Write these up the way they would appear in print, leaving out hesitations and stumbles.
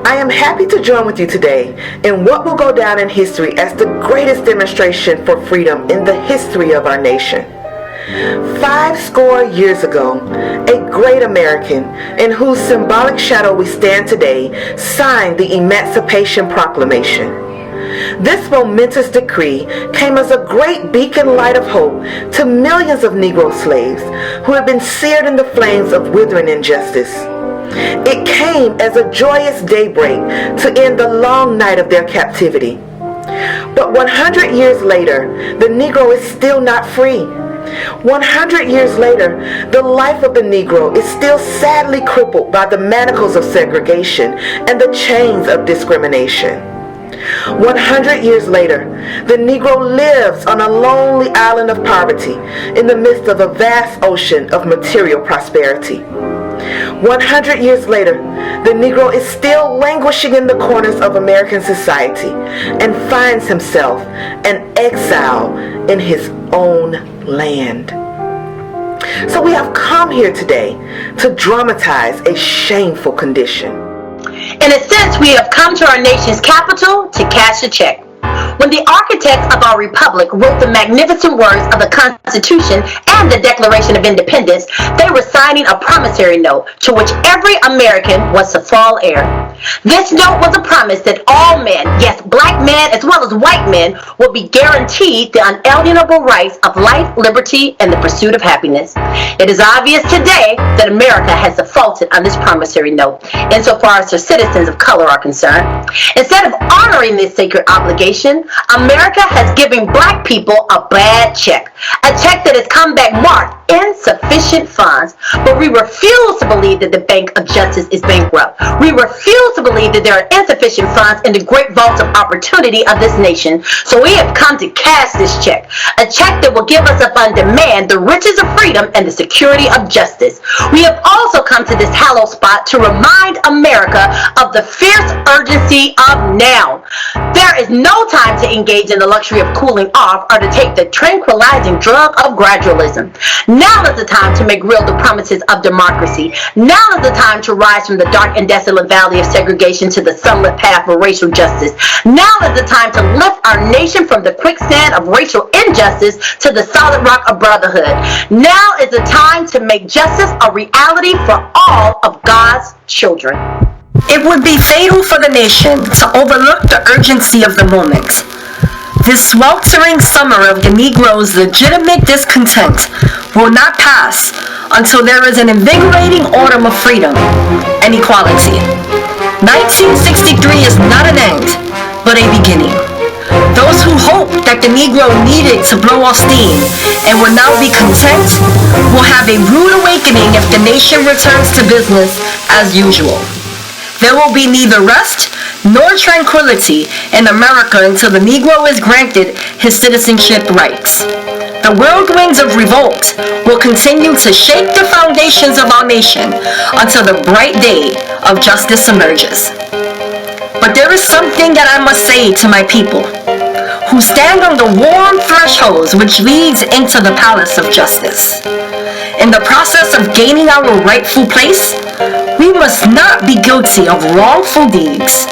I am happy to join with you today in what will go down in history as the greatest demonstration for freedom in the history of our nation. 50 years ago, a great American, in whose symbolic shadow we stand today, signed the Emancipation Proclamation. This momentous decree came as a great beacon light of hope to millions of Negro slaves who had been seared in the flames of withering injustice. It came as a joyous daybreak to end the long night of their captivity. But 100 years later, the Negro is still not free. 100 years later, the life of the Negro is still sadly crippled by the manacles of segregation and the chains of discrimination. 100 years later, the Negro lives on a lonely island of poverty in the midst of a vast ocean of material prosperity. 100 years later, the Negro is still languishing in the corners of American society and finds himself an exile in his own land. So we have come here today to dramatize a shameful condition. In a sense, we have come to our nation's capital to cash a check. When the architects of our republic wrote the magnificent words of the Constitution and the Declaration of Independence, they were signing a promissory note to which every American was to fall heir. This note was a promise that all men, yes, black men as well as white men, would be guaranteed the unalienable rights of life, liberty, and the pursuit of happiness. It is obvious today that America has defaulted on this promissory note, insofar as her citizens of color are concerned. Instead of honoring this sacred obligation, America has given black people a bad check, a check that has come back marked insufficient funds. But we refuse to believe that the Bank of Justice is bankrupt. We refuse to believe that there are insufficient funds in the great vault of opportunity of this nation. So we have come to cash this check, a check that will give us upon demand the riches of freedom and the security of justice. We have also come to this hallowed spot to remind America of the fierce urgency of now. There is no time to engage in the luxury of cooling off or to take the tranquilizing drug of gradualism. Now is the time to make real the promises of democracy. Now is the time to rise from the dark and desolate valley of segregation to the sunlit path of racial justice. Now is the time to lift our nation from the quicksand of racial injustice to the solid rock of brotherhood. Now is the time to make justice a reality for all of God's children. It would be fatal for the nation to overlook the urgency of the moment. This sweltering summer of the Negro's legitimate discontent will not pass until there is an invigorating autumn of freedom and equality. 1963 is not an end, but a beginning. Those who hope that the Negro needed to blow off steam and will now be content will have a rude awakening if the nation returns to business as usual. There will be neither rest nor tranquility in America until the Negro is granted his citizenship rights. The whirlwinds of revolt will continue to shake the foundations of our nation until the bright day of justice emerges. But there is something that I must say to my people, who stand on the warm thresholds which leads into the palace of justice. In the process of gaining our rightful place, we must not be guilty of wrongful deeds.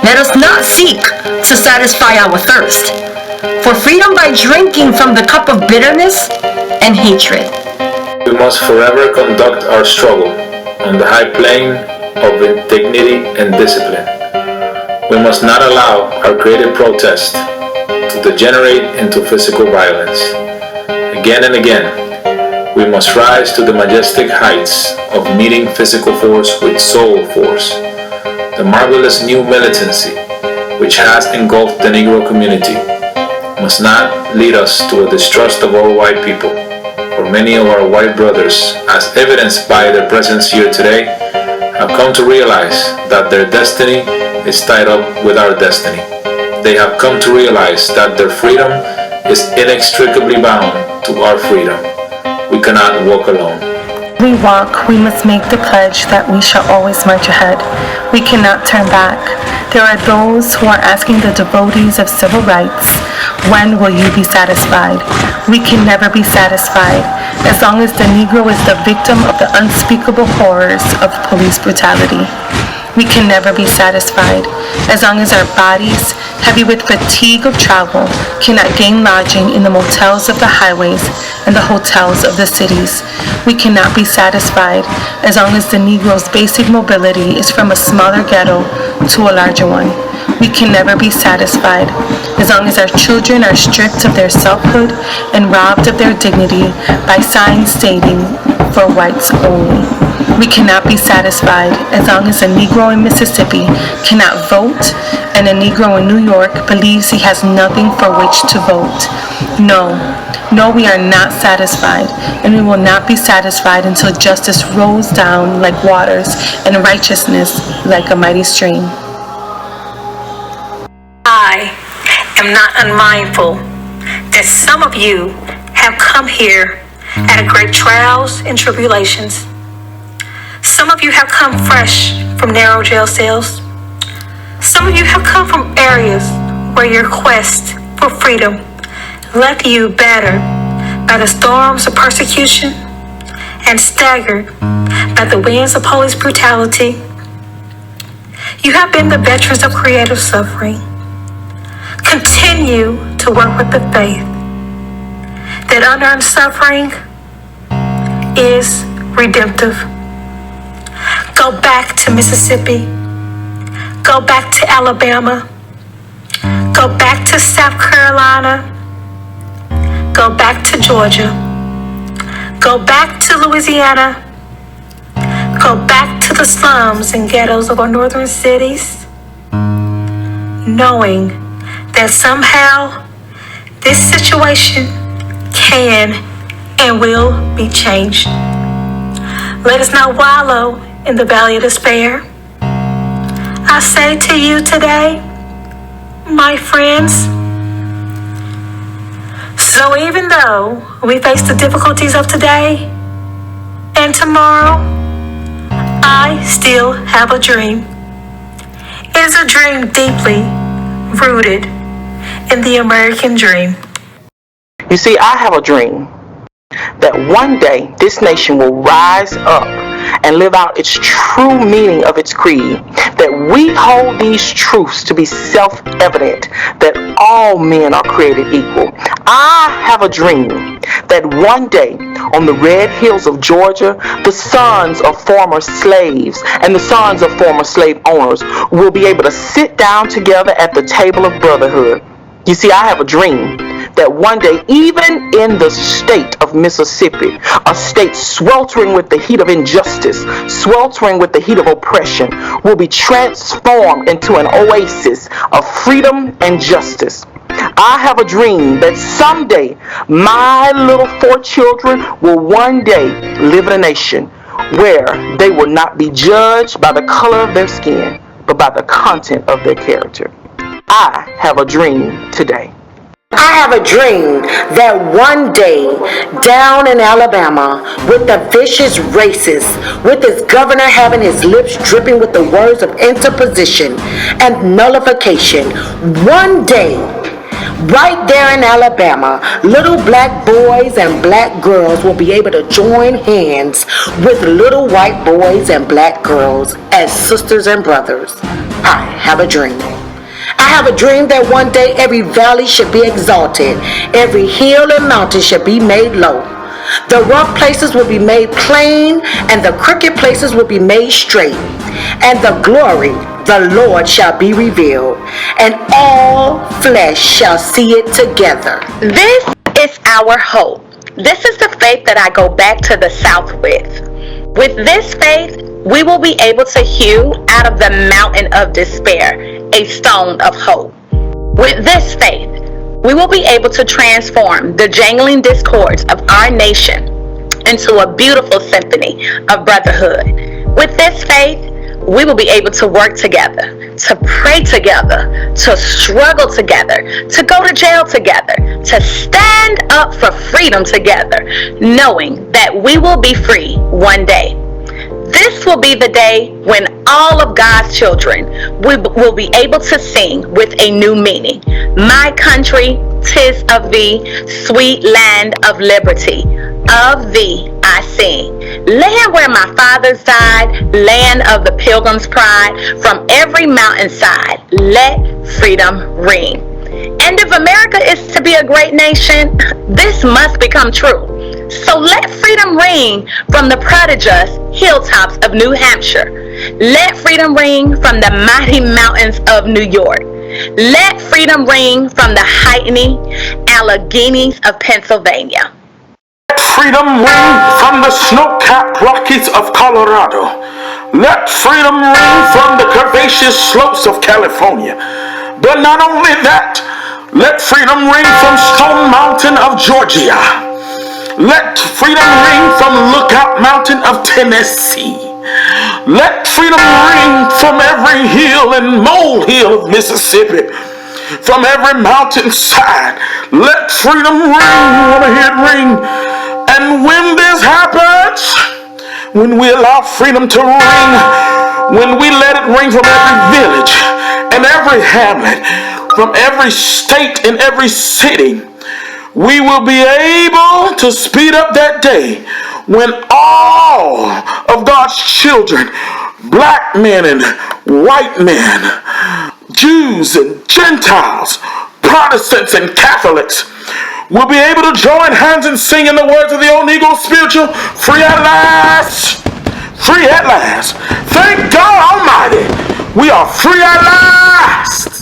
Let us not seek to satisfy our thirst for freedom by drinking from the cup of bitterness and hatred. We must forever conduct our struggle on the high plane of dignity and discipline. We must not allow our creative protest to degenerate into physical violence. Again and again, we must rise to the majestic heights of meeting physical force with soul force. The marvelous new militancy which has engulfed the Negro community must not lead us to a distrust of all white people, for many of our white brothers, as evidenced by their presence here today, have come to realize that their destiny is tied up with our destiny. They have come to realize that their freedom is inextricably bound to our freedom. We cannot walk alone. We walk, we must make the pledge that we shall always march ahead. We cannot turn back. There are those who are asking the devotees of civil rights, when will you be satisfied? We can never be satisfied as long as the Negro is the victim of the unspeakable horrors of police brutality. We can never be satisfied as long as our bodies, heavy with fatigue of travel, cannot gain lodging in the motels of the highways and the hotels of the cities. We cannot be satisfied as long as the Negro's basic mobility is from a smaller ghetto to a larger one. We can never be satisfied as long as our children are stripped of their selfhood and robbed of their dignity by signs stating, "For whites only." We cannot be satisfied as long as a Negro in Mississippi cannot vote and a Negro in New York believes he has nothing for which to vote. No, we are not satisfied, and we will not be satisfied until justice rolls down like waters and righteousness like a mighty stream. I am not unmindful that some of you have come here out of great trials and tribulations. Some of you have come fresh from narrow jail cells. Some of you have come from areas where your quest for freedom left you battered by the storms of persecution and staggered by the winds of police brutality. You have been the veterans of creative suffering. Continue to work with the faith that unearned suffering is redemptive. Go back to Mississippi. Go back to Alabama. Go back to South Carolina. Go back to Georgia. Go back to Louisiana. Go back to the slums and ghettos of our northern cities, knowing that somehow this situation can and will be changed. Let us not wallow in the valley of despair. I say to you today, my friends, so even though we face the difficulties of today and tomorrow, I still have a dream. It is a dream deeply rooted in the American dream. You see, I have a dream that one day this nation will rise up and live out its true meaning of its creed, that we hold these truths to be self-evident, that all men are created equal. I have a dream that one day on the red hills of Georgia, the sons of former slaves and the sons of former slave owners will be able to sit down together at the table of brotherhood. You see, I have a dream that one day, even in the state of Mississippi, a state sweltering with the heat of injustice, sweltering with the heat of oppression, will be transformed into an oasis of freedom and justice. I have a dream that someday my little 4 children will one day live in a nation where they will not be judged by the color of their skin, but by the content of their character. I have a dream today. I have a dream that one day down in Alabama, with the vicious racist, with his governor having his lips dripping with the words of interposition and nullification, one day, right there in Alabama, little black boys and black girls will be able to join hands with little white boys and black girls as sisters and brothers. I have a dream. I have a dream that one day every valley should be exalted, every hill and mountain should be made low. The rough places will be made plain, and the crooked places will be made straight. And the glory, the Lord, shall be revealed, and all flesh shall see it together. This is our hope. This is the faith that I go back to the South with. With this faith, we will be able to hew out of the mountain of despair a stone of hope. With this faith, we will be able to transform the jangling discords of our nation into a beautiful symphony of brotherhood. With this faith, we will be able to work together, to pray together, to struggle together, to go to jail together, to stand up for freedom together, knowing that we will be free one day. This will be the day when all of God's children will be able to sing with a new meaning. My country, 'tis of thee, sweet land of liberty. Of thee I sing. land where my fathers died, land of the pilgrim's pride, from every mountainside, let freedom ring. And if America is to be a great nation, this must become true. So let freedom ring from the prodigious hilltops of New Hampshire. Let freedom ring from the mighty mountains of New York. Let freedom ring from the heightening Alleghenies of Pennsylvania. Let freedom ring from the snow-capped Rockies of Colorado. Let freedom ring from the curvaceous slopes of California. But not only that, let freedom ring from Stone Mountain of Georgia. Let freedom ring from Lookout Mountain of Tennessee. Let freedom ring from every hill and molehill of Mississippi. From every mountainside. Let freedom ring. You want to hear it ring? And when this happens, when we allow freedom to ring, when we let it ring from every village and every hamlet, from every state and every city, we will be able to speed up that day when all of God's children, black men and white men, Jews and Gentiles, Protestants and Catholics, will be able to join hands and sing in the words of the old Negro spiritual, free at last, free at last. Thank God Almighty, we are free at last.